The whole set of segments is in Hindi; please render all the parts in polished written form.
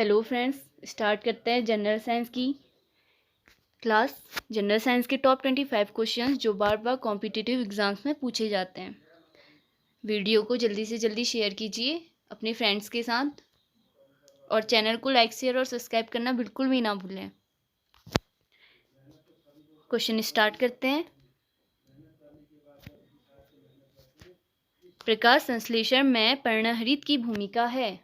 हेलो फ्रेंड्स, स्टार्ट करते हैं जनरल साइंस की क्लास। जनरल साइंस के टॉप 25 क्वेश्चंस जो बार बार कॉम्पिटिटिव एग्जाम्स में पूछे जाते हैं। वीडियो को जल्दी से जल्दी शेयर कीजिए अपने फ्रेंड्स के साथ और चैनल को लाइक शेयर और सब्सक्राइब करना बिल्कुल भी ना भूलें। क्वेश्चन स्टार्ट करते हैं। प्रकाश संश्लेषण में पर्णहरित की भूमिका है।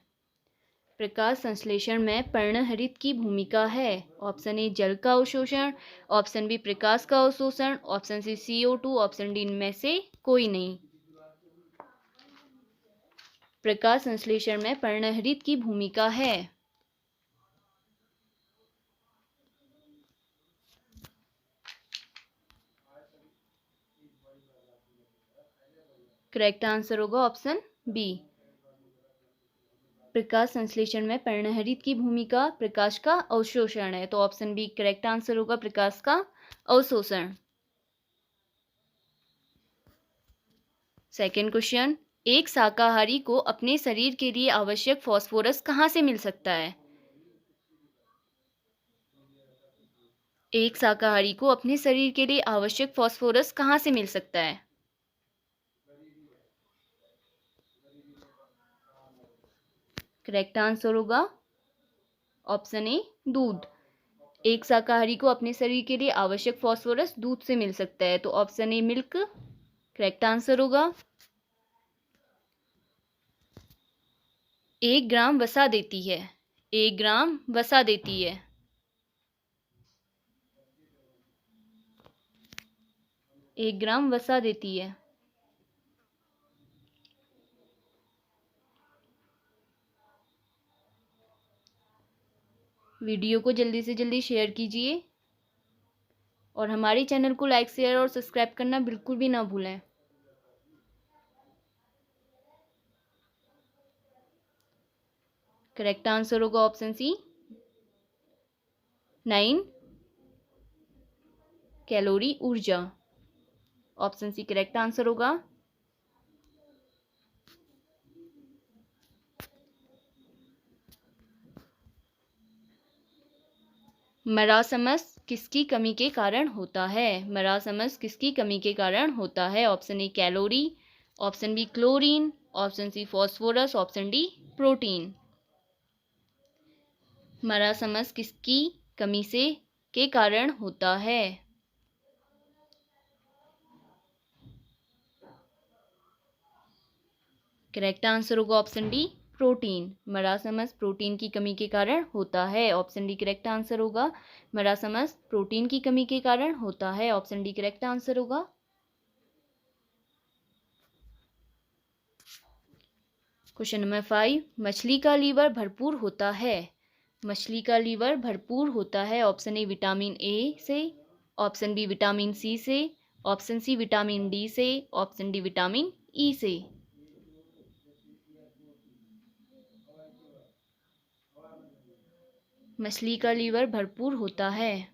प्रकाश संश्लेषण में पर्णहरित की भूमिका है। ऑप्शन ए जल का अवशोषण, ऑप्शन बी प्रकाश का अवशोषण, option C CO2, option D इनमें से कोई नहीं। प्रकाश संश्लेषण में पर्णहरित की भूमिका है। करेक्ट आंसर होगा ऑप्शन बी। प्रकाश संश्लेषण में पर्णहरित की भूमिका प्रकाश का अवशोषण है, तो ऑप्शन बी करेक्ट आंसर होगा, प्रकाश का अवशोषण। सेकेंड क्वेश्चन, एक शाकाहारी को अपने शरीर के लिए आवश्यक फास्फोरस कहाँ से मिल सकता है। एक शाकाहारी को अपने शरीर के लिए आवश्यक फास्फोरस कहाँ से मिल सकता है। करेक्ट आंसर होगा ऑप्शन ए दूध। एक शाकाहारी को अपने शरीर के लिए आवश्यक फास्फोरस दूध से मिल सकता है, तो option A milk correct answer होगा। 1 ग्राम वसा देती है। 1 ग्राम वसा देती है। 1 ग्राम वसा देती है। वीडियो को जल्दी से जल्दी शेयर कीजिए और हमारे चैनल को लाइक शेयर और सब्सक्राइब करना बिल्कुल भी ना भूलें। करेक्ट आंसर होगा ऑप्शन सी 9 कैलोरी ऊर्जा। ऑप्शन सी करेक्ट आंसर होगा। मरासमस किसकी कमी के कारण होता है। मरासमस किसकी कमी के कारण होता है। Option A calorie, option B chlorine, option C phosphorus, option D protein. Marasmus किसकी कमी से के कारण होता है। करेक्ट आंसर होगा option D protein. Marasmus protein की कमी के कारण होता है। ऑप्शन डी करेक्ट आंसर होगा। मरासमस प्रोटीन की कमी के कारण होता है। ऑप्शन डी करेक्ट आंसर होगा। क्वेश्चन नंबर 5, मछली का लीवर भरपूर होता है। मछली का लीवर भरपूर होता है। ऑप्शन ए विटामिन ए से, ऑप्शन बी विटामिन सी से, ऑप्शन सी विटामिन डी से, ऑप्शन डी विटामिन ई से। मछली का लीवर भरपूर होता है।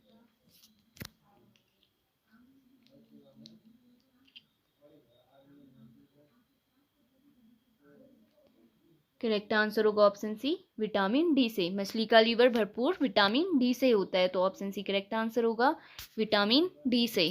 करेक्ट आंसर होगा ऑप्शन सी विटामिन डी से। मछली का लीवर भरपूर विटामिन डी से होता है, तो ऑप्शन सी करेक्ट आंसर होगा, विटामिन डी से।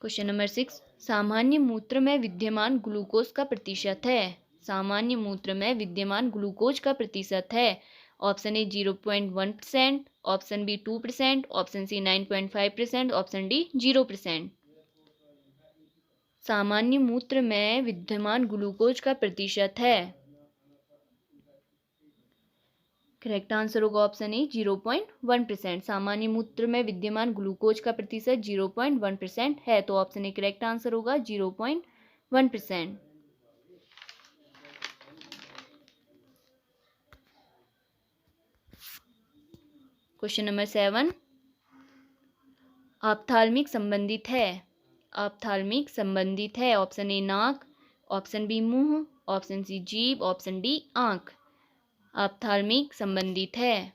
क्वेश्चन नंबर 6, सामान्य मूत्र में विद्यमान ग्लूकोज का प्रतिशत है। सामान्य मूत्र में विद्यमान ग्लूकोज का प्रतिशत है। Option A 0.1%, option B 2%, option C 9.5%, option D 0%। सामान्य मूत्र में विद्यमान ग्लूकोज का प्रतिशत है। करेक्ट आंसर होगा ऑप्शन ए 0.1%। सामान्य मूत्र में विद्यमान ग्लूकोज का प्रतिशत 0.1% है, तो ऑप्शन ए करेक्ट आंसर होगा 0.1%। क्वेश्चन नंबर 7, ऑप्थाल्मिक संबंधित है। ऑप्थाल्मिक संबंधित है। ऑप्शन ए नाक, ऑप्शन बी मुंह, ऑप्शन सी जीभ, ऑप्शन डी आंख। ऑप्थाल्मिक संबंधित है।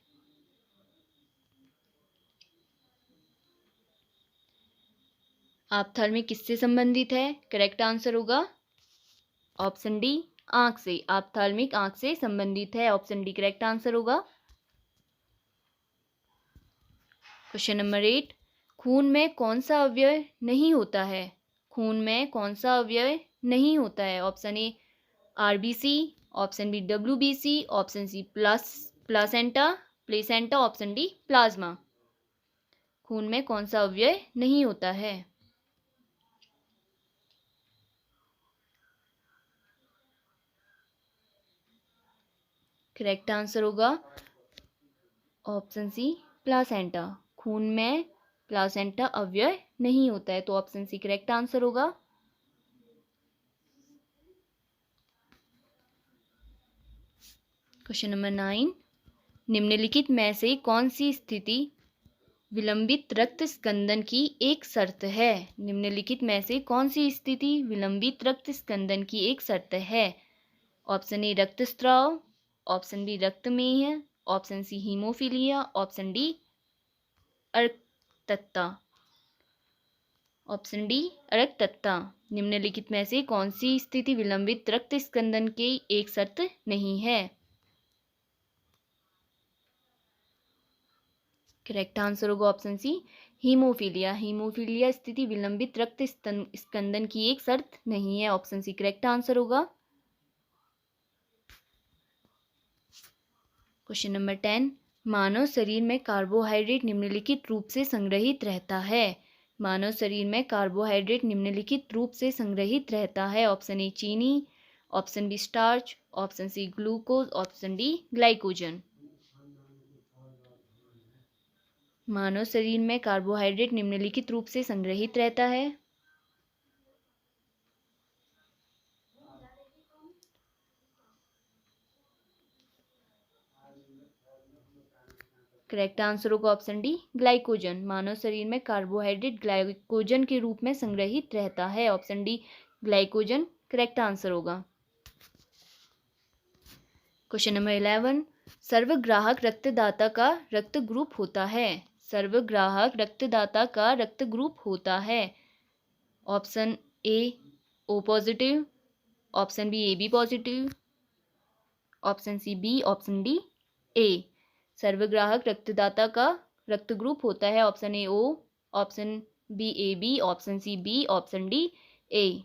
ऑप्थाल्मिक किससे संबंधित है। करेक्ट आंसर होगा ऑप्शन डी आँख से, ऑप्थेल्मिक आँख से संबंधित है। ऑप्शन डी करेक्ट आंसर होगा। क्वेश्चन नंबर 8, खून में कौन सा अवयव नहीं होता है? खून में कौन सा अवयव नहीं होता है? Option A RBC, option B WBC, option C placenta, option D plasma. खून में कौन सा अवयव नहीं होता है? करेक्ट आंसर होगा ऑप्शन सी प्लासेंटा। खून में प्लासेंटा अवयव नहीं होता है, तो ऑप्शन सी करेक्ट आंसर होगा। क्वेश्चन नंबर 9, निम्नलिखित में से कौन सी स्थिति विलंबित रक्त स्कंदन की एक शर्त है? निम्नलिखित में से कौन सी स्थिति विलंबित रक्त स्कंदन की एक शर्त है? ऑप्शन ए रक्तस्राव, ऑप्शन बी रक्तमेह, option C haemophilia, option D अर्कतत्ता। ऑप्शन डी अर्कतत्ता। निम्नलिखित में से कौन सी स्थिति विलंबित रक्त स्कंदन की एक शर्त नहीं है? करेक्ट आंसर होगा ऑप्शन सी हीमोफीलिया। हीमोफीलिया स्थिति विलंबित रक्त स्कंदन की एक शर्त नहीं है। ऑप्शन सी करेक्ट आंसर होगा। क्वेश्चन नंबर 10, मानव शरीर में कार्बोहाइड्रेट निम्नलिखित रूप से संग्रहित रहता है। मानव शरीर में कार्बोहाइड्रेट निम्नलिखित रूप से संग्रहित रहता है। ऑप्शन ए चीनी, option B starch, option C glucose, option D glycogen. मानव शरीर में कार्बोहाइड्रेट निम्नलिखित रूप से संग्रहित रहता है। करेक्ट आंसर होगा ऑप्शन डी ग्लाइकोजन। मानव शरीर में कार्बोहाइड्रेट ग्लाइकोजन के रूप में संग्रहित रहता है। Option D glycogen correct answer होगा। क्वेश्चन नंबर 11, सर्वग्राहक रक्तदाता का रक्त ग्रुप होता है। सर्वग्राहक रक्तदाता का रक्त ग्रुप होता है। Option A O positive, option B A B positive, option C B, option D A. सर्वग्राहक रक्तदाता का रक्त ग्रुप होता है। Option A O, option B A B, option C B, option D A.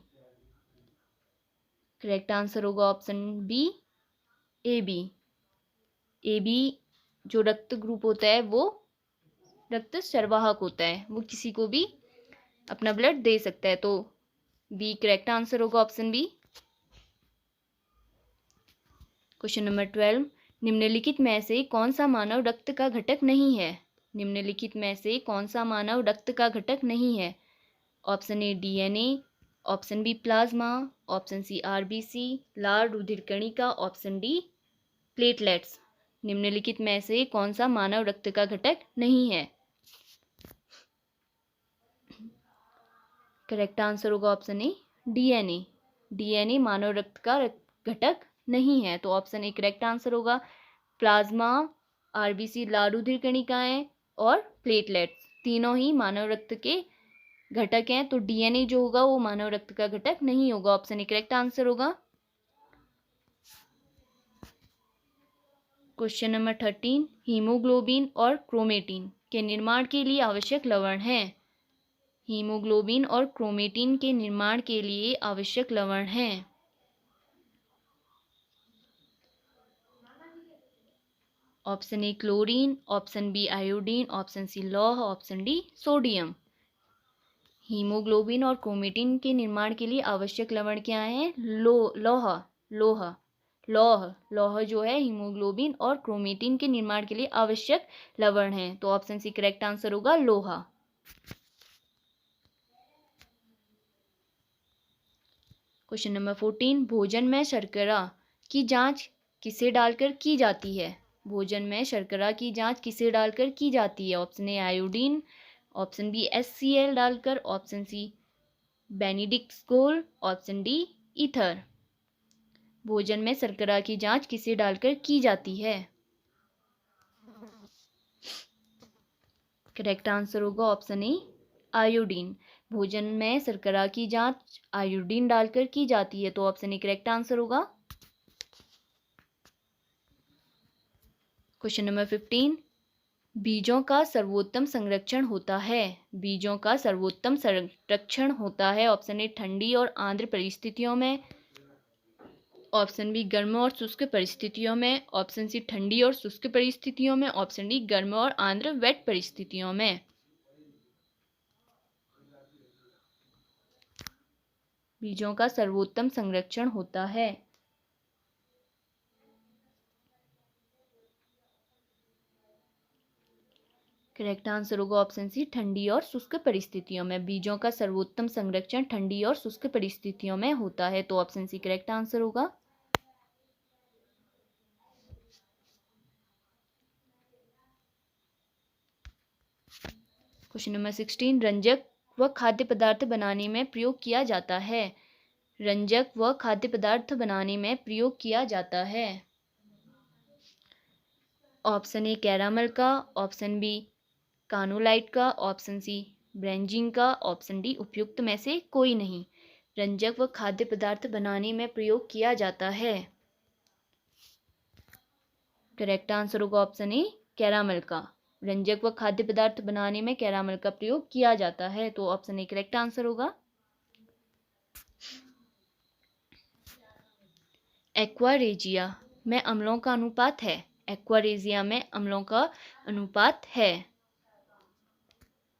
Correct answer होगा option B A B. A B जो रक्त ग्रुप होता है वो रक्त सर्वाहक होता है, वो किसी को भी अपना ब्लड दे सकता है, तो बी करेक्ट आंसर होगा ऑप्शन बी। क्वेश्चन नंबर 12, निम्नलिखित में से कौन सा मानव रक्त का घटक नहीं है? निम्नलिखित में से कौन सा मानव रक्त का घटक नहीं है? Option A DNA, option B plasma, option C RBC लाल रुधिर कणिका, ऑप्शन डी प्लेटलेट्स। निम्नलिखित में से कौन सा मानव रक्त का घटक नहीं है? करेक्ट आंसर होगा ऑप्शन ए डीएनए। डीएनए मानव रक्त का घटक नहीं है, तो ऑप्शन ए करेक्ट आंसर होगा। प्लाज्मा, आरबीसी लाल रुधिर कणिकाएं और प्लेटलेट्स तीनों ही मानव रक्त के घटक हैं, तो डीएनए जो होगा वो मानव रक्त का घटक नहीं होगा। ऑप्शन ए करेक्ट आंसर होगा। क्वेश्चन नंबर 13, हीमोग्लोबिन और क्रोमेटिन के निर्माण के लिए आवश्यक लवण हैं। हीमोग्लोबिन और क्रोमेटिन के निर्माण के लिए आवश्यक लवण हैं। Option A chlorine, option B iodine, option C लौह, ऑप्शन डी सोडियम। हीमोग्लोबिन और क्रोमेटिन के निर्माण के लिए आवश्यक लवण क्या है? लौह जो है हीमोग्लोबिन और क्रोमेटिन के निर्माण के लिए आवश्यक लवण है, तो ऑप्शन सी करेक्ट आंसर होगा लोहा। क्वेश्चन नंबर 14, भोजन में शर्करा की जांच किसे डालकर की जाती है? भोजन में शर्करा की जांच किसे डालकर की जाती है? Option A iodine, option B HCl डालकर, ऑप्शन सी बेनिडिक्ट घोल, ऑप्शन डी ईथर। भोजन में शर्करा की जांच किसे डालकर की जाती है? करेक्ट आंसर होगा ऑप्शन ए आयोडीन। भोजन में शर्करा की जांच आयोडीन डालकर की जाती है, तो ऑप्शन ए करेक्ट आंसर होगा। क्वेश्चन नंबर 15, बीजों का सर्वोत्तम संरक्षण होता है। बीजों का सर्वोत्तम संरक्षण होता है। ऑप्शन ए ठंडी और आर्द्र परिस्थितियों में, ऑप्शन बी गर्म और शुष्क परिस्थितियों में, ऑप्शन सी ठंडी और शुष्क परिस्थितियों में, ऑप्शन डी गर्म और आर्द्र वेट परिस्थितियों में। बीजों का सर्वोत्तम संरक्षण होता है। करेक्ट आंसर होगा ऑप्शन सी ठंडी और शुष्क परिस्थितियों में। बीजों का सर्वोत्तम संरक्षण ठंडी और शुष्क परिस्थितियों में होता है, तो ऑप्शन सी करेक्ट आंसर होगा। क्वेश्चन नंबर 16, रंजक व खाद्य पदार्थ बनाने में प्रयोग किया जाता है। रंजक व खाद्य पदार्थ बनाने में प्रयोग किया जाता है। ऑप्शन ए कैरामल का, ऑप्शन बी कानोलाइट का, ऑप्शन सी ब्रेंजिंग का, ऑप्शन डी उपयुक्त में से कोई नहीं। रंजक व खाद्य पदार्थ बनाने में प्रयोग किया जाता है। करेक्ट आंसर होगा ऑप्शन ए कैरामल का। रंजक व खाद्य पदार्थ बनाने में कैरामल का प्रयोग किया जाता है, तो ऑप्शन ए करेक्ट आंसर होगा। एक्वारेजिया में अम्लों का अनुपात है। एक्वारेजिया में अम्लों का अनुपात है।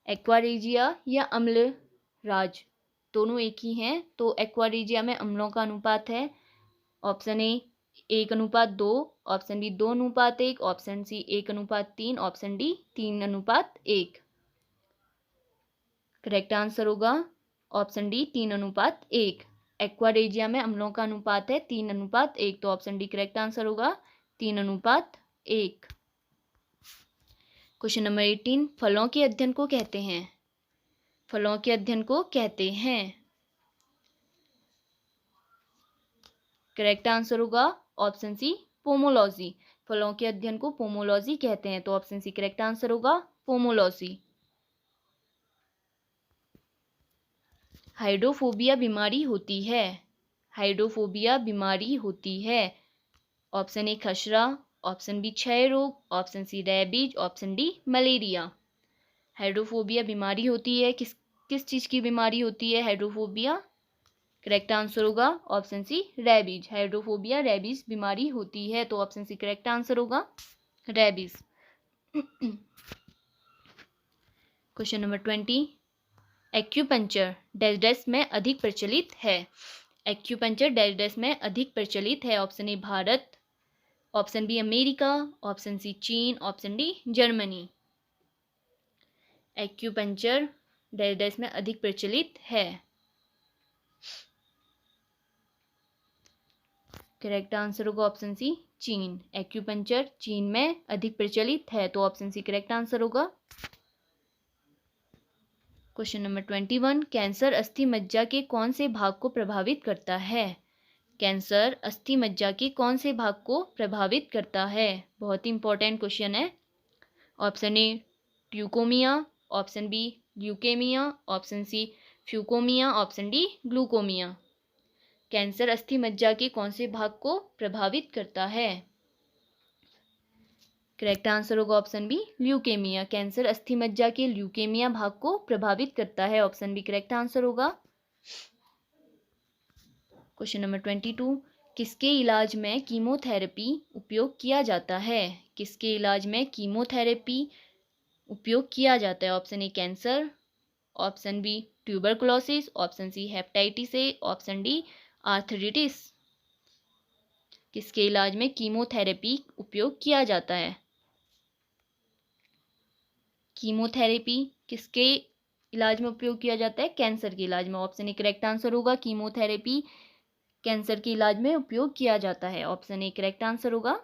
एक्वारेजिया या अम्ल राज दोनों एक ही हैं, तो एक्वारेजिया में अम्लों का अनुपात है। Option A 1:2, option B 2:1, option C 1:3, option D 3:1। Correct answer होगा ऑप्शन डी 3:1। एक्वारेजिया में अम्लों का अनुपात है 3:1, तो ऑप्शन डी करेक्ट आंसर होगा 3:1। क्वेश्चन नंबर 18, फलों के अध्ययन को कहते हैं। फलों के अध्ययन को कहते हैं। करेक्ट आंसर होगा ऑप्शन सी पोमोलॉजी। फलों के अध्ययन को पोमोलॉजी कहते हैं, तो ऑप्शन सी करेक्ट आंसर होगा पोमोलॉजी। हाइड्रोफोबिया बीमारी होती है। हाइड्रोफोबिया बीमारी होती है। ऑप्शन ए खसरा, ऑप्शन बी क्षय रोग, option C rabies, option D malaria. Hydrophobia बीमारी होती है, किस चीज़ की बीमारी होती है हाइड्रोफोबिया? करेक्ट आंसर होगा option C rabies. Hydrophobia rabies बीमारी होती है, तो ऑप्शन सी करेक्ट आंसर होगा rabies. Question number 20, acupuncture dash dash में अधिक प्रचलित है। एक्यूपंक्चर डैश डैश में अधिक प्रचलित है। Option A Bharat, option B America, option C चीन, option D Germany. Acupuncture dash dash में अधिक प्रचलित है। करेक्ट आंसर होगा ऑप्शन सी चीन। एक्यूपंक्चर चीन में अधिक प्रचलित है, तो ऑप्शन सी करेक्ट आंसर होगा। क्वेश्चन नंबर 21, कैंसर अस्थि मज्जा के कौन से भाग को प्रभावित करता है। कैंसर अस्थि मज्जा के कौन से भाग को प्रभावित करता है? बहुत ही इंपॉर्टेंट क्वेश्चन है। ऑप्शन ए ट्यूकोमिया, option B leukemia, option C फ्यूकोमिया, ऑप्शन डी ग्लूकोमिया। कैंसर अस्थि मज्जा के कौन से भाग को प्रभावित करता है? करेक्ट आंसर होगा ऑप्शन बी ल्यूकेमिया। कैंसर अस्थि मज्जा के ल्यूकेमिया भाग को प्रभावित करता है। ऑप्शन बी करेक्ट आंसर होगा। क्वेश्चन नंबर 22, किसके इलाज में कीमोथेरेपी उपयोग किया जाता है। किसके इलाज में कीमोथेरेपी उपयोग किया जाता है? Option A cancer, option B tuberculosis, option C hepatitis A, option D arthritis. किसके इलाज में कीमोथेरेपी उपयोग किया जाता है? कीमोथेरेपी किसके इलाज में उपयोग किया जाता है? कैंसर के इलाज में। ऑप्शन ए करेक्ट आंसर होगा कीमोथेरेपी कैंसर के इलाज में उपयोग किया जाता है। ऑप्शन ए करेक्ट आंसर होगा।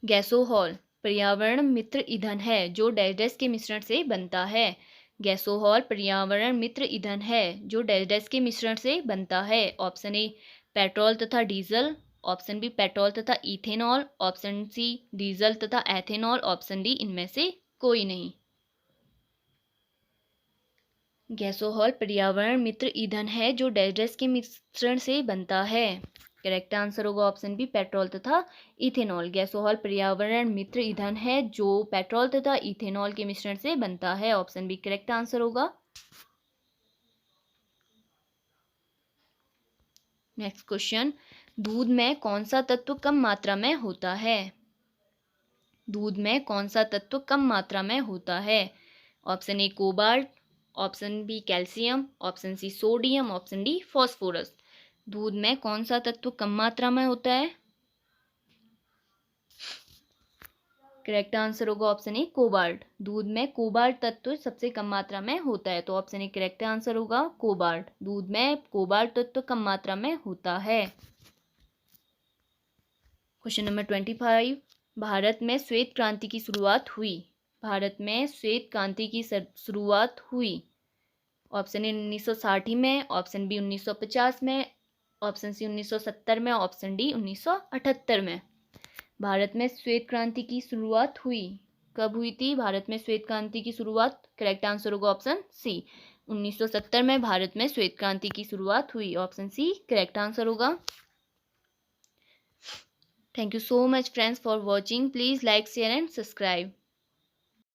गैसोहॉल पर्यावरण मित्र ईंधन है जो डैश डैश के मिश्रण से बनता है। गैसोहॉल पर्यावरण मित्र ईंधन है जो डैश डैश के मिश्रण से बनता है। ऑप्शन ए पेट्रोल तथा डीजल, ऑप्शन बी पेट्रोल तथा इथेनॉल, ऑप्शन सी डीजल तथा एथेनॉल, ऑप्शन डी इनमें से कोई नहीं। गैसोहॉल पर्यावरण मित्र ईंधन है जो डैश डैश के मिश्रण से बनता है। करेक्ट आंसर होगा ऑप्शन बी पेट्रोल तथा इथेनॉल। गैसोहॉल पर्यावरण मित्र ईंधन है जो पेट्रोल तथा इथेनॉल के मिश्रण से बनता है। ऑप्शन बी करेक्ट आंसर होगा। नेक्स्ट क्वेश्चन, दूध में कौन सा तत्व कम मात्रा में होता है? दूध में कौन सा तत्व कम मात्रा में होता है? Option A cobalt, option B calcium, option C sodium, option D phosphorus. दूध में कौन सा तत्व कम मात्रा में होता है? करेक्ट आंसर होगा ऑप्शन ए कोबाल्ट। दूध में कोबाल्ट तत्व सबसे कम मात्रा में होता है, तो ऑप्शन ए करेक्ट आंसर होगा कोबाल्ट। दूध में कोबाल्ट तत्व कम मात्रा में होता है। क्वेश्चन नंबर 25, भारत में श्वेत क्रांति की शुरुआत हुई। भारत में श्वेत क्रांति की शुरुआत हुई। ऑप्शन ए 1960 में, ऑप्शन बी 1950 में, ऑप्शन सी 1970 में, ऑप्शन डी 1978 में। भारत में श्वेत क्रांति की शुरुआत हुई, कब हुई थी भारत में श्वेत क्रांति की शुरुआत? करेक्ट आंसर होगा ऑप्शन सी 1970 में भारत में श्वेत क्रांति की शुरुआत हुई। ऑप्शन सी करेक्ट आंसर होगा। Thank you so much friends for watching. Please like, share and subscribe.